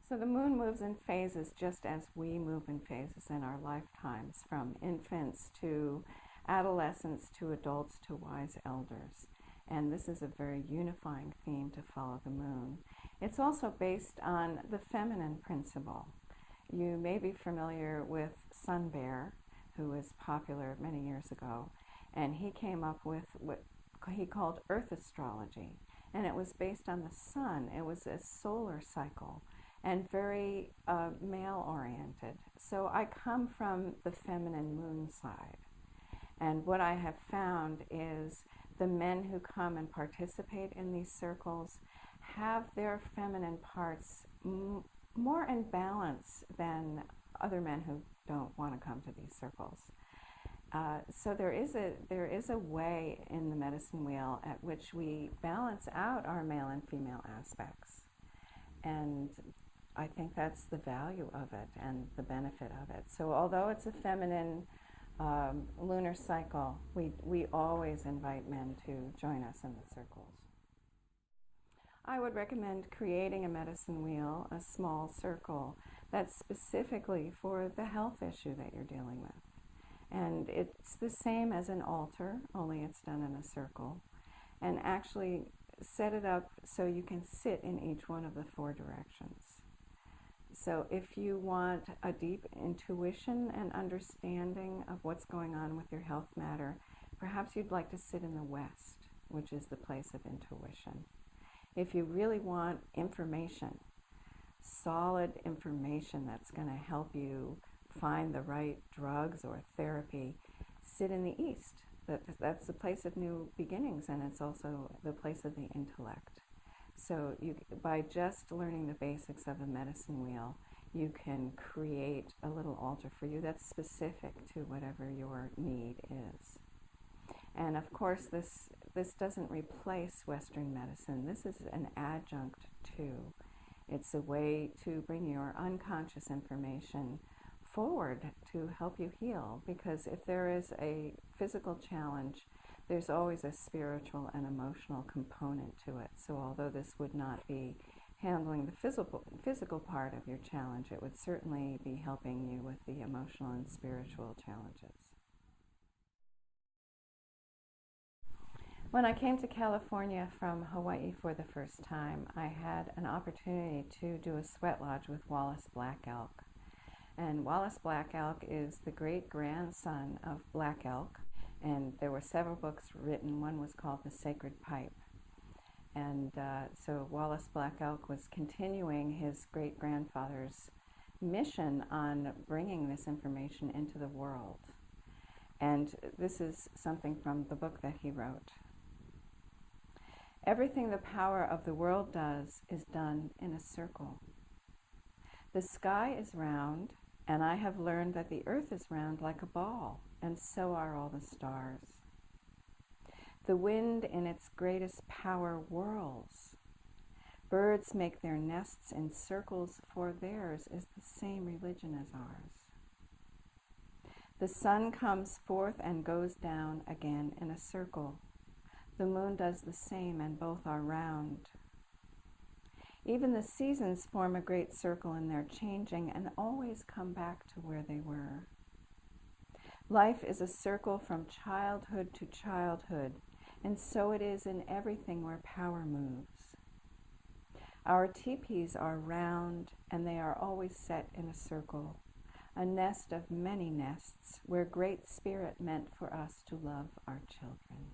So the moon moves in phases just as we move in phases in our lifetimes, from infants to adolescents to adults to wise elders. And this is a very unifying theme to follow the moon. It's also based on the feminine principle. You may be familiar with Sun Bear, who was popular many years ago, and he came up with what he called Earth astrology. And it was based on the sun. It was a solar cycle and very male-oriented. So I come from the feminine moon side. And what I have found is the men who come and participate in these circles have their feminine parts more in balance than other men who don't want to come to these circles. So there is a way in the medicine wheel at which we balance out our male and female aspects. And I think that's the value of it and the benefit of it. So although it's a feminine lunar cycle, we always invite men to join us in the circles. I would recommend creating a medicine wheel, a small circle, that's specifically for the health issue that you're dealing with. And it's the same as an altar, only it's done in a circle. And actually set it up so you can sit in each one of the 4 directions. So if you want a deep intuition and understanding of what's going on with your health matter, perhaps you'd like to sit in the west, which is the place of intuition. If you really want information, solid information that's going to help you find the right drugs or therapy, sit in the east. That's the place of new beginnings, and it's also the place of the intellect. So by just learning the basics of a medicine wheel, you can create a little altar for you that's specific to whatever your need is. And of course, this doesn't replace Western medicine. This is an adjunct to. It's a way to bring your unconscious information forward to help you heal, because if there is a physical challenge, there's always a spiritual and emotional component to it. So although this would not be handling the physical part of your challenge, it would certainly be helping you with the emotional and spiritual challenges. When I came to California from Hawaii for the first time, I had an opportunity to do a sweat lodge with Wallace Black Elk. And Wallace Black Elk is the great-grandson of Black Elk, and there were several books written. One was called The Sacred Pipe. And so Wallace Black Elk was continuing his great-grandfather's mission on bringing this information into the world. And this is something from the book that he wrote. Everything the power of the world does is done in a circle. The sky is round, and I have learned that the earth is round like a ball, and so are all the stars. The wind in its greatest power whirls. Birds make their nests in circles, for theirs is the same religion as ours. The sun comes forth and goes down again in a circle. The moon does the same, and both are round. Even the seasons form a great circle in their changing and always come back to where they were. Life is a circle from childhood to childhood, and so it is in everything where power moves. Our teepees are round, and they are always set in a circle, a nest of many nests where Great Spirit meant for us to love our children.